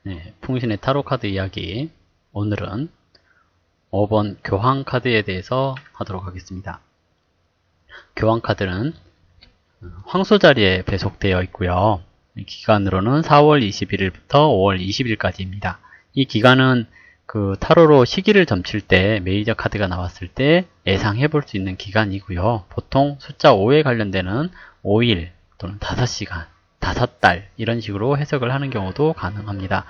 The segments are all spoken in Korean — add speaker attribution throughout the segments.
Speaker 1: 네, 풍신의 타로 카드 이야기. 오늘은 5번 교황 카드에 대해서 하도록 하겠습니다. 교황 카드는 황소 자리에 배속되어 있고요. 기간으로는 4월 21일부터 5월 20일까지입니다. 이 기간은 그 타로로 시기를 점칠 때 메이저 카드가 나왔을 때 예상해 볼 수 있는 기간이고요. 보통 숫자 5에 관련되는 5일 또는 5시간, 5달 이런 식으로 해석을 하는 경우도 가능합니다.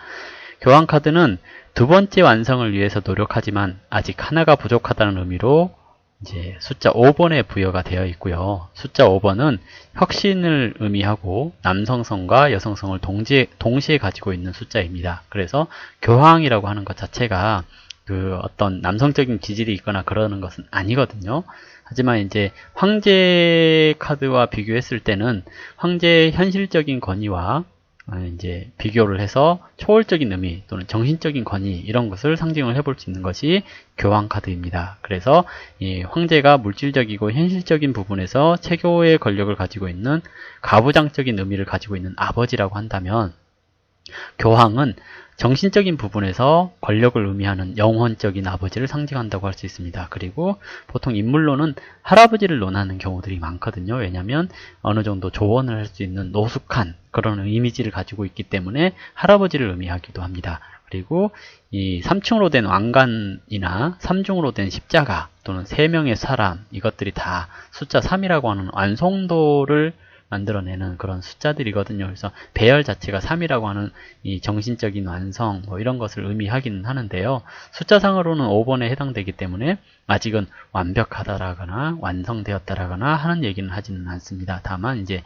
Speaker 1: 교황 카드는 두 번째 완성을 위해서 노력하지만 아직 하나가 부족하다는 의미로 이제 숫자 5번에 부여가 되어 있고요. 숫자 5번은 혁신을 의미하고 남성성과 여성성을 동시에 가지고 있는 숫자입니다. 그래서 교황이라고 하는 것 자체가 그 어떤 남성적인 기질이 있거나 그러는 것은 아니거든요. 하지만 이제 황제 카드와 비교했을 때는 황제의 현실적인 권위와 이제 비교를 해서 초월적인 의미 또는 정신적인 권위 이런 것을 상징을 해볼 수 있는 것이 교황 카드입니다. 그래서 이 황제가 물질적이고 현실적인 부분에서 체교의 권력을 가지고 있는 가부장적인 의미를 가지고 있는 아버지라고 한다면, 교황은 정신적인 부분에서 권력을 의미하는 영혼적인 아버지를 상징한다고 할 수 있습니다. 그리고 보통 인물론은 할아버지를 논하는 경우들이 많거든요. 왜냐하면 어느 정도 조언을 할 수 있는 노숙한 그런 이미지를 가지고 있기 때문에 할아버지를 의미하기도 합니다. 그리고 이 3층으로 된 왕관이나 3중으로 된 십자가 또는 3명의 사람, 이것들이 다 숫자 3이라고 하는 완성도를 만들어내는 그런 숫자들이거든요. 그래서 배열 자체가 3이라고 하는 이 정신적인 완성 뭐 이런 것을 의미하기는 하는데요. 숫자상으로는 5번에 해당되기 때문에 아직은 완벽하다라거나 완성되었다라거나 하는 얘기는 하지는 않습니다. 다만 이제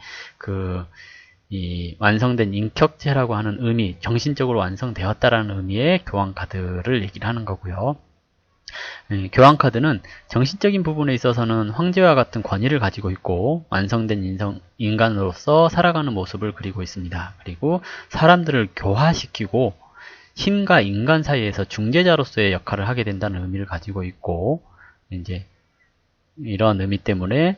Speaker 1: 이 완성된 인격체라고 하는 의미, 정신적으로 완성되었다라는 의미의 교황 카드를 얘기를 하는 거고요. 교황 카드는 정신적인 부분에 있어서는 황제와 같은 권위를 가지고 있고 완성된 인간으로서 살아가는 모습을 그리고 있습니다. 그리고 사람들을 교화시키고 신과 인간 사이에서 중재자로서의 역할을 하게 된다는 의미를 가지고 있고, 이제 이런 의미 때문에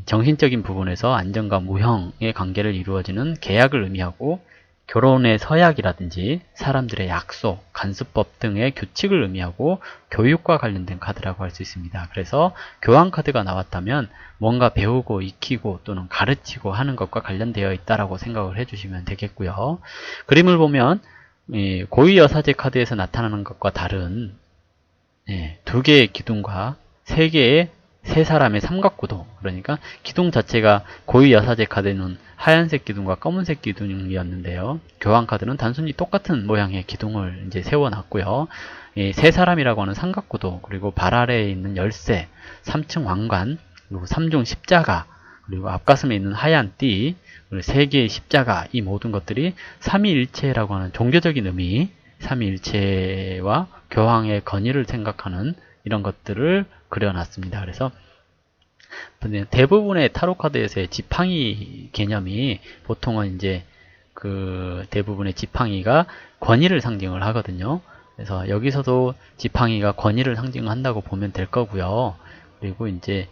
Speaker 1: 정신적인 부분에서 안정과 무형의 관계를 이루어지는 계약을 의미하고, 결혼의 서약이라든지 사람들의 약속, 간수법 등의 규칙을 의미하고 교육과 관련된 카드라고 할 수 있습니다. 그래서 교황 카드가 나왔다면 뭔가 배우고 익히고 또는 가르치고 하는 것과 관련되어 있다라고 생각을 해주시면 되겠고요. 그림을 보면 고위여사제 카드에서 나타나는 것과 다른 두 개의 기둥과 세 개의 세 사람의 삼각구도, 그러니까 기둥 자체가 고위 여사제 카드는 하얀색 기둥과 검은색 기둥이었는데요. 교황 카드는 단순히 똑같은 모양의 기둥을 이제 세워놨고요. 세 사람이라고 하는 삼각구도, 그리고 발 아래에 있는 열쇠, 3층 왕관, 그리고 3중 십자가, 그리고 앞가슴에 있는 하얀 띠, 그리고 세 개의 십자가, 이 모든 것들이 삼위일체라고 하는 종교적인 의미, 삼위일체와 교황의 권위를 생각하는 이런 것들을 그려놨습니다. 그래서 대부분의 타로 카드에서의 지팡이 개념이 보통은 이제 대부분의 지팡이가 권위를 상징을 하거든요. 그래서 여기서도 지팡이가 권위를 상징한다고 보면 될 거고요. 그리고 이제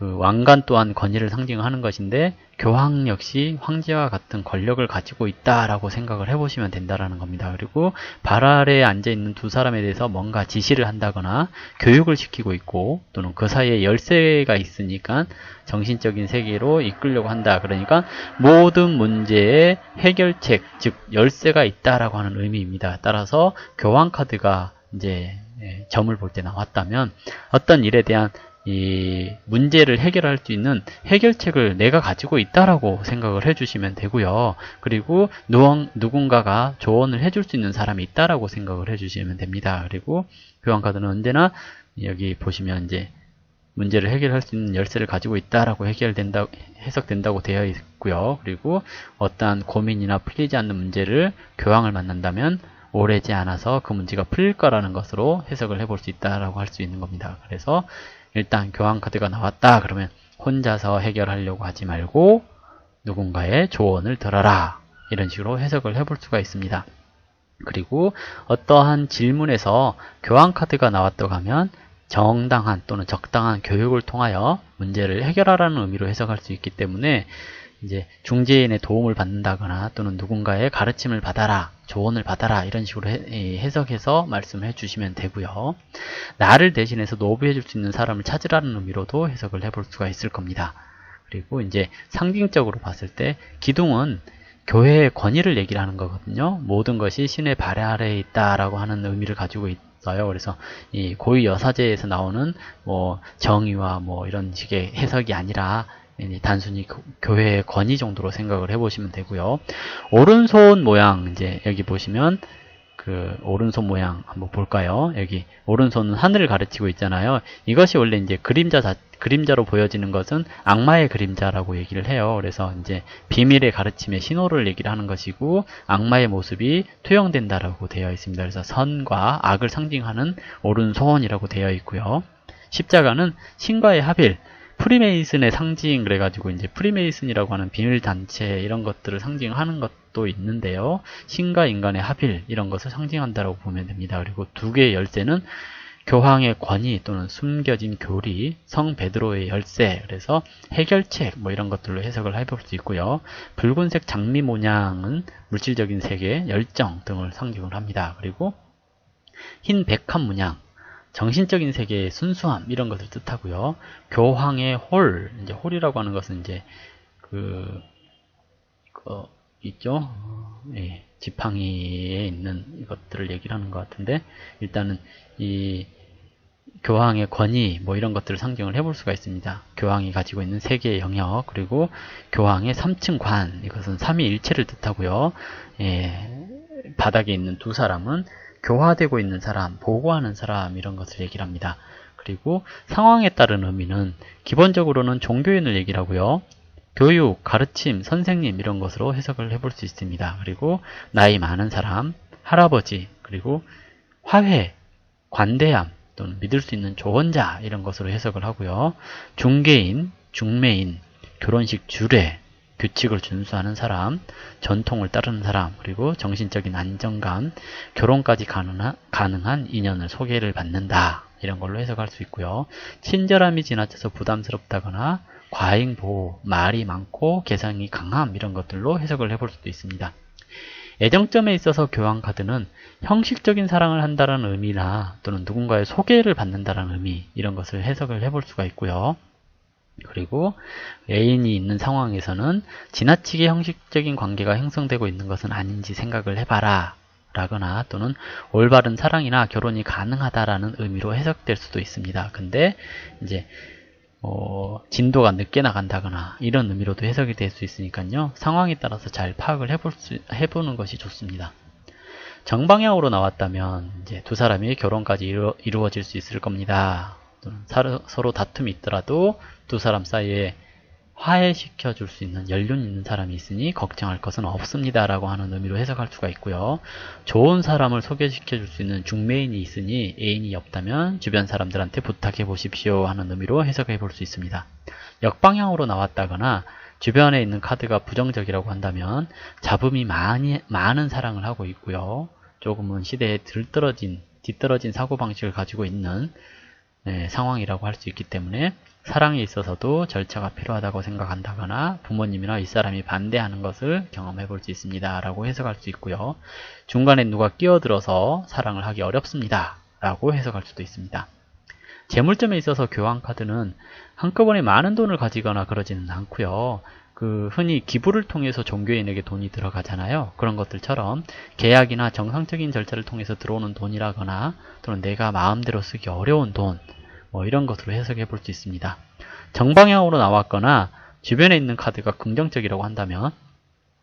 Speaker 1: 왕관 또한 권위를 상징하는 것인데, 교황 역시 황제와 같은 권력을 가지고 있다라고 생각을 해보시면 된다라는 겁니다. 그리고 발 아래에 앉아있는 두 사람에 대해서 뭔가 지시를 한다거나 교육을 시키고 있고, 또는 그 사이에 열쇠가 있으니까 정신적인 세계로 이끌려고 한다. 그러니까 모든 문제의 해결책, 즉 열쇠가 있다라고 하는 의미입니다. 따라서 교황 카드가 이제 점을 볼 때 나왔다면 어떤 일에 대한 이 문제를 해결할 수 있는 해결책을 내가 가지고 있다라고 생각을 해주시면 되고요. 그리고 누군가가 조언을 해줄 수 있는 사람이 있다라고 생각을 해주시면 됩니다. 그리고 교황 카드는 언제나 여기 보시면 이제 문제를 해결할 수 있는 열쇠를 가지고 있다라고 해석된다고 되어 있고요. 그리고 어떠한 고민이나 풀리지 않는 문제를 교황을 만난다면 오래지 않아서 그 문제가 풀릴 거라는 것으로 해석을 해볼 수 있다라고 할 수 있는 겁니다. 그래서 일단 교황 카드가 나왔다 그러면 혼자서 해결하려고 하지 말고 누군가의 조언을 들어라, 이런 식으로 해석을 해볼 수가 있습니다. 그리고 어떠한 질문에서 교황 카드가 나왔다고 하면 정당한 또는 적당한 교육을 통하여 문제를 해결하라는 의미로 해석할 수 있기 때문에 이제 중재인의 도움을 받는다거나 또는 누군가의 가르침을 받아라, 조언을 받아라 이런 식으로 해석해서 말씀해 주시면 되고요. 나를 대신해서 노부해 줄 수 있는 사람을 찾으라는 의미로도 해석을 해볼 수가 있을 겁니다. 그리고 이제 상징적으로 봤을 때 기둥은 교회의 권위를 얘기를 하는 거거든요. 모든 것이 신의 발해 아래에 있다라고 하는 의미를 가지고 있어요. 그래서 이 고위 여사제에서 나오는 뭐 정의와 뭐 이런 식의 해석이 아니라 단순히 교회의 권위 정도로 생각을 해보시면 되고요. 오른손 모양 이제 여기 보시면 그 오른손 모양 한번 볼까요? 여기 오른손은 하늘을 가르치고 있잖아요. 이것이 원래 이제 그림자로 보여지는 것은 악마의 그림자라고 얘기를 해요. 그래서 이제 비밀의 가르침의 신호를 얘기를 하는 것이고 악마의 모습이 투영된다라고 되어 있습니다. 그래서 선과 악을 상징하는 오른손이라고 되어 있고요. 십자가는 신과의 합일, 프리메이슨의 상징 그래가지고 이제 프리메이슨이라고 하는 비밀 단체 이런 것들을 상징하는 것도 있는데요. 신과 인간의 합일 이런 것을 상징한다고 보면 됩니다. 그리고 두 개의 열쇠는 교황의 권위 또는 숨겨진 교리, 성 베드로의 열쇠, 그래서 해결책 뭐 이런 것들로 해석을 해볼 수 있고요. 붉은색 장미 모양은 물질적인 세계, 열정 등을 상징을 합니다. 그리고 흰 백합 문양, 정신적인 세계의 순수함 이런 것을 뜻하고요. 교황의 홀, 이제 홀이라고 하는 것은 이제 그거 있죠. 예, 지팡이에 있는 것들을 얘기를 하는 것 같은데 일단은 이 교황의 권위 뭐 이런 것들을 상징을 해볼 수가 있습니다. 교황이 가지고 있는 세계의 영역 그리고 교황의 3층 관 이것은 삼위일체를 뜻하고요. 예, 바닥에 있는 두 사람은 교화되고 있는 사람, 보고하는 사람 이런 것을 얘기를 합니다. 그리고 상황에 따른 의미는 기본적으로는 종교인을 얘기를 하고요. 교육, 가르침, 선생님 이런 것으로 해석을 해볼 수 있습니다. 그리고 나이 많은 사람, 할아버지, 그리고 화해, 관대함 또는 믿을 수 있는 조언자 이런 것으로 해석을 하고요. 중개인, 중매인, 결혼식 주례, 규칙을 준수하는 사람, 전통을 따르는 사람, 그리고 정신적인 안정감, 결혼까지 가능한 인연을 소개를 받는다. 이런 걸로 해석할 수 있고요. 친절함이 지나쳐서 부담스럽다거나 과잉보호, 말이 많고 개성이 강함 이런 것들로 해석을 해볼 수도 있습니다. 애정점에 있어서 교황카드는 형식적인 사랑을 한다는 의미나 또는 누군가의 소개를 받는다는 의미 이런 것을 해석을 해볼 수가 있고요. 그리고 애인이 있는 상황에서는 지나치게 형식적인 관계가 형성되고 있는 것은 아닌지 생각을 해봐라 라거나 또는 올바른 사랑이나 결혼이 가능하다라는 의미로 해석될 수도 있습니다. 근데 이제 진도가 늦게 나간다거나 이런 의미로도 해석이 될 수 있으니까요. 상황에 따라서 잘 파악을 해보는 것이 좋습니다. 정방향으로 나왔다면 이제 두 사람이 결혼까지 이루어질 수 있을 겁니다. 서로 다툼이 있더라도 두 사람 사이에 화해시켜 줄 수 있는 연륜 있는 사람이 있으니 걱정할 것은 없습니다 라고 하는 의미로 해석할 수가 있고요. 좋은 사람을 소개시켜 줄 수 있는 중매인이 있으니 애인이 없다면 주변 사람들한테 부탁해 보십시오 하는 의미로 해석해 볼 수 있습니다. 역방향으로 나왔다거나 주변에 있는 카드가 부정적이라고 한다면 잡음이 많은 사랑을 하고 있고요. 조금은 시대에 뒤떨어진 사고방식을 가지고 있는 상황이라고 할 수 있기 때문에 사랑에 있어서도 절차가 필요하다고 생각한다거나 부모님이나 윗사람이 반대하는 것을 경험해 볼 수 있습니다 라고 해석할 수 있고요. 중간에 누가 끼어들어서 사랑을 하기 어렵습니다 라고 해석할 수도 있습니다. 재물점에 있어서 교황카드는 한꺼번에 많은 돈을 가지거나 그러지는 않고요. 흔히 기부를 통해서 종교인에게 돈이 들어가잖아요. 그런 것들처럼 계약이나 정상적인 절차를 통해서 들어오는 돈이라거나 또는 내가 마음대로 쓰기 어려운 돈 뭐 이런 것으로 해석해 볼 수 있습니다. 정방향으로 나왔거나 주변에 있는 카드가 긍정적이라고 한다면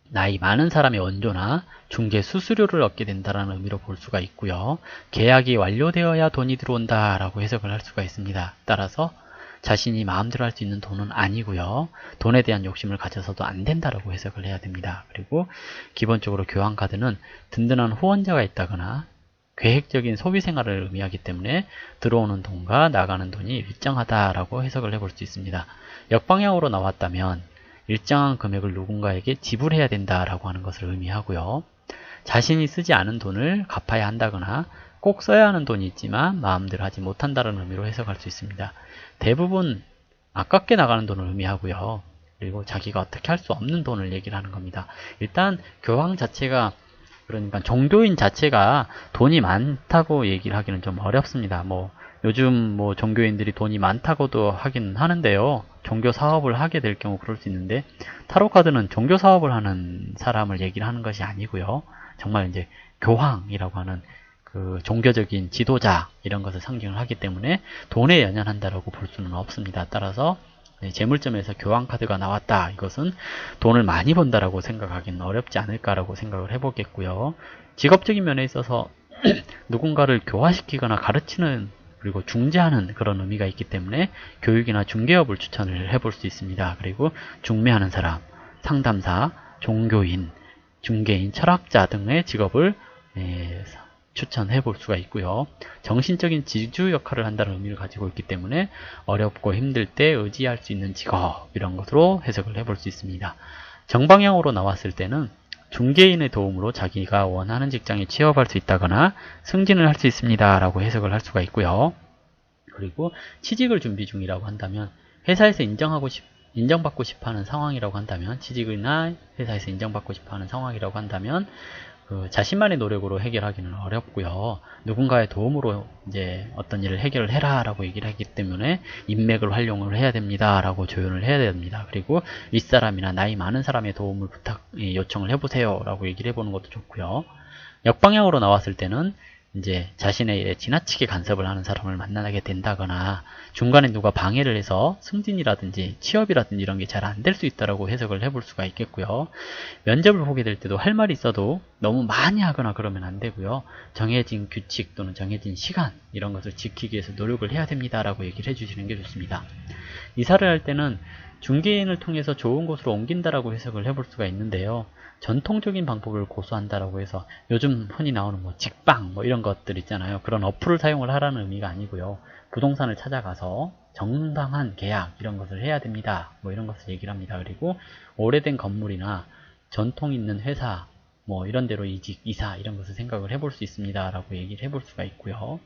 Speaker 1: 나이 많은 사람의 원조나 중개 수수료를 얻게 된다는 의미로 볼 수가 있고요. 계약이 완료되어야 돈이 들어온다 라고 해석을 할 수가 있습니다. 따라서 자신이 마음대로 할 수 있는 돈은 아니고요. 돈에 대한 욕심을 가져서도 안 된다라고 해석을 해야 됩니다. 그리고 기본적으로 교황카드는 든든한 후원자가 있다거나 계획적인 소비 생활을 의미하기 때문에 들어오는 돈과 나가는 돈이 일정하다라고 해석을 해볼 수 있습니다. 역방향으로 나왔다면 일정한 금액을 누군가에게 지불해야 된다라고 하는 것을 의미하고요. 자신이 쓰지 않은 돈을 갚아야 한다거나 꼭 써야 하는 돈이 있지만 마음대로 하지 못한다는 의미로 해석할 수 있습니다. 대부분 아깝게 나가는 돈을 의미하고요. 그리고 자기가 어떻게 할 수 없는 돈을 얘기를 하는 겁니다. 일단 교황 자체가, 그러니까 종교인 자체가 돈이 많다고 얘기를 하기는 좀 어렵습니다. 뭐 요즘 뭐 종교인들이 돈이 많다고도 하긴 하는데요. 종교 사업을 하게 될 경우 그럴 수 있는데, 타로 카드는 종교 사업을 하는 사람을 얘기를 하는 것이 아니고요. 정말 이제 교황이라고 하는 그 종교적인 지도자, 이런 것을 상징을 하기 때문에 돈에 연연한다라고 볼 수는 없습니다. 따라서 재물점에서 교황 카드가 나왔다, 이것은 돈을 많이 번다라고 생각하기는 어렵지 않을까라고 생각을 해보겠고요. 직업적인 면에 있어서 누군가를 교화시키거나 가르치는, 그리고 중재하는 그런 의미가 있기 때문에 교육이나 중개업을 추천을 해볼 수 있습니다. 그리고 중매하는 사람, 상담사, 종교인, 중개인, 철학자 등의 직업을 추천해 볼 수가 있고요. 정신적인 지주 역할을 한다는 의미를 가지고 있기 때문에 어렵고 힘들 때 의지할 수 있는 직업, 이런 것으로 해석을 해볼 수 있습니다. 정방향으로 나왔을 때는 중개인의 도움으로 자기가 원하는 직장에 취업할 수 있다거나 승진을 할 수 있습니다 라고 해석을 할 수가 있고요. 그리고 취직을 준비 중이라고 한다면, 회사에서 인정받고 싶어하는 상황이라고 한다면, 취직이나 회사에서 인정받고 싶어하는 상황이라고 한다면 자신만의 노력으로 해결하기는 어렵고요. 누군가의 도움으로 이제 어떤 일을 해결을 해라 라고 얘기를 하기 때문에 인맥을 활용을 해야 됩니다 라고 조언을 해야 됩니다. 그리고 윗사람이나 나이 많은 사람의 도움을 요청을 해보세요 라고 얘기를 해보는 것도 좋고요. 역방향으로 나왔을 때는 이제 자신의 일에 지나치게 간섭을 하는 사람을 만나게 된다거나, 중간에 누가 방해를 해서 승진이라든지 취업이라든지 이런 게 잘 안 될 수 있다라고 해석을 해볼 수가 있겠고요. 면접을 보게 될 때도 할 말이 있어도 너무 많이 하거나 그러면 안 되고요. 정해진 규칙 또는 정해진 시간, 이런 것을 지키기 위해서 노력을 해야 됩니다 라고 얘기를 해주시는 게 좋습니다. 이사를 할 때는 중개인을 통해서 좋은 곳으로 옮긴다라고 해석을 해볼 수가 있는데요. 전통적인 방법을 고수한다라고 해서 요즘 흔히 나오는 뭐 직방 뭐 이런 것들 있잖아요. 그런 어플을 사용을 하라는 의미가 아니고요. 부동산을 찾아가서 정당한 계약, 이런 것을 해야 됩니다. 뭐 이런 것을 얘기를 합니다. 그리고 오래된 건물이나 전통 있는 회사, 뭐 이런 데로 이직, 이사, 이런 것을 생각을 해볼 수 있습니다 라고 얘기를 해볼 수가 있고요.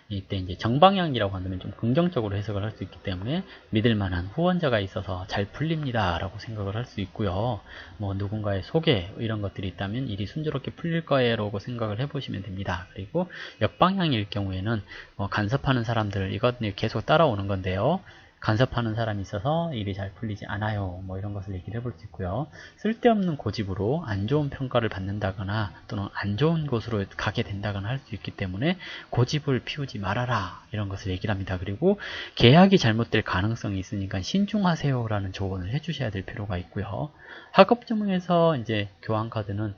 Speaker 1: 이때 이제 정방향이라고 한다면 좀 긍정적으로 해석을 할 수 있기 때문에 믿을 만한 후원자가 있어서 잘 풀립니다 라고 생각을 할 수 있고요. 뭐 누군가의 소개, 이런 것들이 있다면 일이 순조롭게 풀릴 거예요 라고 생각을 해보시면 됩니다. 그리고 역방향일 경우에는 간섭하는 사람들, 이것들이 계속 따라오는 건데요. 간섭하는 사람이 있어서 일이 잘 풀리지 않아요, 뭐 이런 것을 얘기를 해볼 수 있고요. 쓸데없는 고집으로 안 좋은 평가를 받는다거나 또는 안 좋은 곳으로 가게 된다거나 할 수 있기 때문에 고집을 피우지 말아라, 이런 것을 얘기를 합니다. 그리고 계약이 잘못될 가능성이 있으니까 신중하세요 라는 조언을 해주셔야 될 필요가 있고요. 학업증에서 이제 교환카드는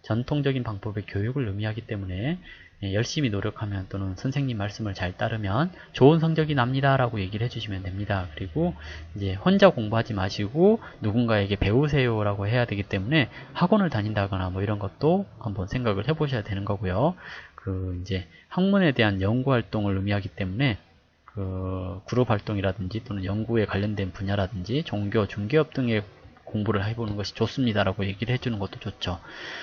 Speaker 1: 전통적인 방법의 교육을 의미하기 때문에 열심히 노력하면 또는 선생님 말씀을 잘 따르면 좋은 성적이 납니다 라고 얘기를 해주시면 됩니다. 그리고 이제 혼자 공부하지 마시고 누군가에게 배우세요 라고 해야 되기 때문에 학원을 다닌다거나 뭐 이런 것도 한번 생각을 해보셔야 되는 거고요. 이제 학문에 대한 연구 활동을 의미하기 때문에 그룹 활동이라든지 또는 연구에 관련된 분야라든지 종교, 중개업 등의 공부를 해보는 것이 좋습니다라고 얘기를 해주는 것도 좋죠.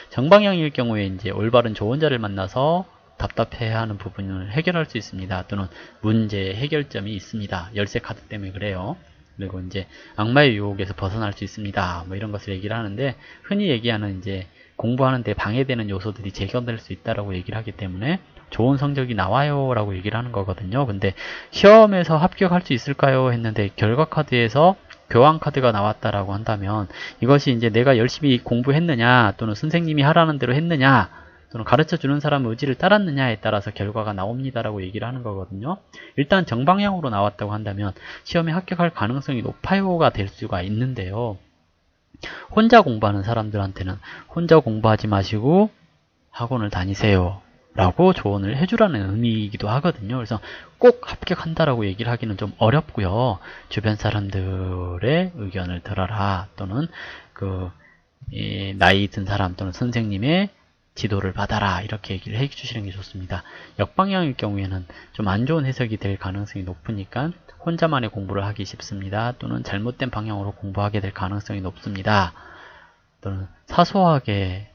Speaker 1: 정방향일 경우에 이제 올바른 조언자를 만나서 답답해하는 부분을 해결할 수 있습니다. 또는 문제 해결점이 있습니다. 열쇠 카드 때문에 그래요. 그리고 이제 악마의 유혹에서 벗어날 수 있습니다. 뭐 이런 것을 얘기를 하는데, 흔히 얘기하는 이제 공부하는데 방해되는 요소들이 제거될 수 있다라고 얘기를 하기 때문에 좋은 성적이 나와요 라고 얘기를 하는 거거든요. 근데 시험에서 합격할 수 있을까요 했는데 결과 카드에서 교환 카드가 나왔다라고 한다면, 이것이 이제 내가 열심히 공부했느냐 또는 선생님이 하라는 대로 했느냐 또는 가르쳐주는 사람 의지를 따랐느냐에 따라서 결과가 나옵니다라고 얘기를 하는 거거든요. 일단 정방향으로 나왔다고 한다면 시험에 합격할 가능성이 높아요가 될 수가 있는데요. 혼자 공부하는 사람들한테는 혼자 공부하지 마시고 학원을 다니세요 라고 조언을 해주라는 의미이기도 하거든요. 그래서 꼭 합격한다라고 얘기를 하기는 좀 어렵고요. 주변 사람들의 의견을 들어라 또는 나이 든 사람 또는 선생님의 지도를 받아라, 이렇게 얘기를 해주시는 게 좋습니다. 역방향일 경우에는 좀 안 좋은 해석이 될 가능성이 높으니까 혼자만의 공부를 하기 쉽습니다. 또는 잘못된 방향으로 공부하게 될 가능성이 높습니다. 또는 사소하게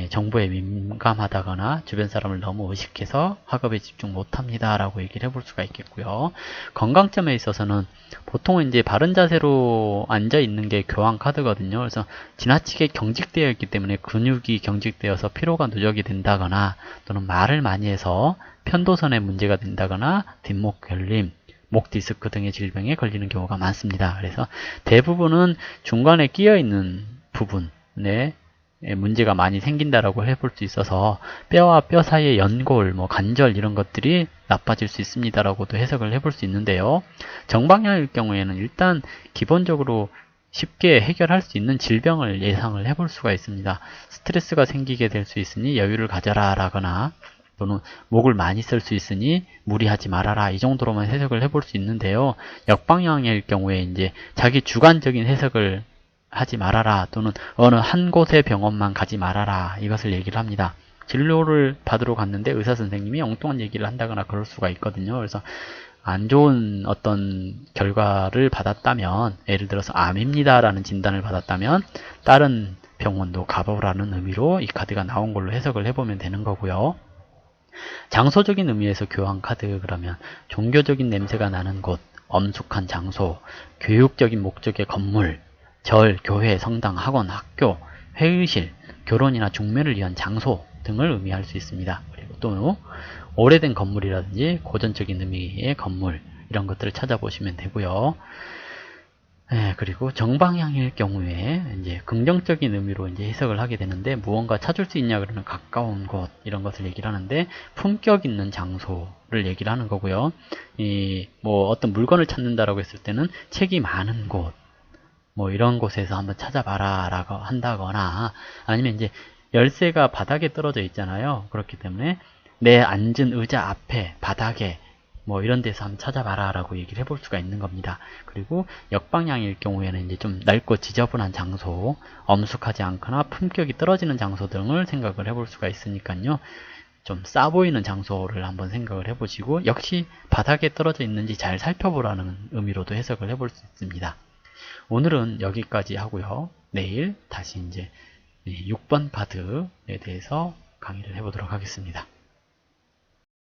Speaker 1: 정보에 민감하다거나 주변 사람을 너무 의식해서 학업에 집중 못합니다 라고 얘기를 해볼 수가 있겠고요. 건강점에 있어서는 보통은 이제 바른 자세로 앉아 있는 게 교환 카드거든요. 그래서 지나치게 경직되어 있기 때문에 근육이 경직되어서 피로가 누적이 된다거나 또는 말을 많이 해서 편도선에 문제가 된다거나 뒷목 결림, 목 디스크 등의 질병에 걸리는 경우가 많습니다. 그래서 대부분은 중간에 끼어 있는 부분에 문제가 많이 생긴다라고 해볼 수 있어서 뼈와 뼈 사이의 연골, 관절 이런 것들이 나빠질 수 있습니다라고도 해석을 해볼 수 있는데요. 정방향일 경우에는 일단 기본적으로 쉽게 해결할 수 있는 질병을 예상을 해볼 수가 있습니다. 스트레스가 생기게 될 수 있으니 여유를 가져라 라거나 또는 목을 많이 쓸 수 있으니 무리하지 말아라 이 정도로만 해석을 해볼 수 있는데요. 역방향일 경우에 이제 자기 주관적인 해석을 하지 말아라 또는 어느 한 곳의 병원만 가지 말아라 이것을 얘기를 합니다. 진료를 받으러 갔는데 의사 선생님이 엉뚱한 얘기를 한다거나 그럴 수가 있거든요. 그래서 안 좋은 어떤 결과를 받았다면 예를 들어서 암입니다 라는 진단을 받았다면 다른 병원도 가보라는 의미로 이 카드가 나온 걸로 해석을 해보면 되는 거고요. 장소적인 의미에서 교환 카드 그러면 종교적인 냄새가 나는 곳, 엄숙한 장소, 교육적인 목적의 건물, 절, 교회, 성당, 학원, 학교, 회의실, 결혼이나 중매를 위한 장소 등을 의미할 수 있습니다. 그리고 또 오래된 건물이라든지 고전적인 의미의 건물 이런 것들을 찾아보시면 되고요. 그리고 정방향일 경우에 이제 긍정적인 의미로 이제 해석을 하게 되는데 무언가 찾을 수 있냐 그러면 가까운 곳 이런 것을 얘기를 하는데 품격 있는 장소를 얘기를 하는 거고요. 어떤 물건을 찾는다라고 했을 때는 책이 많은 곳 이런 곳에서 한번 찾아봐라 라고 한다거나 아니면 이제 열쇠가 바닥에 떨어져 있잖아요. 그렇기 때문에 내 앉은 의자 앞에 바닥에 이런 데서 한번 찾아봐라 라고 얘기를 해볼 수가 있는 겁니다. 그리고 역방향일 경우에는 이제 좀 낡고 지저분한 장소, 엄숙하지 않거나 품격이 떨어지는 장소 등을 생각을 해볼 수가 있으니까요. 좀 싸 보이는 장소를 한번 생각을 해보시고 역시 바닥에 떨어져 있는지 잘 살펴보라는 의미로도 해석을 해볼 수 있습니다. 오늘은 여기까지 하고요. 내일 다시 이제 6번 카드에 대해서 강의를 해보도록 하겠습니다.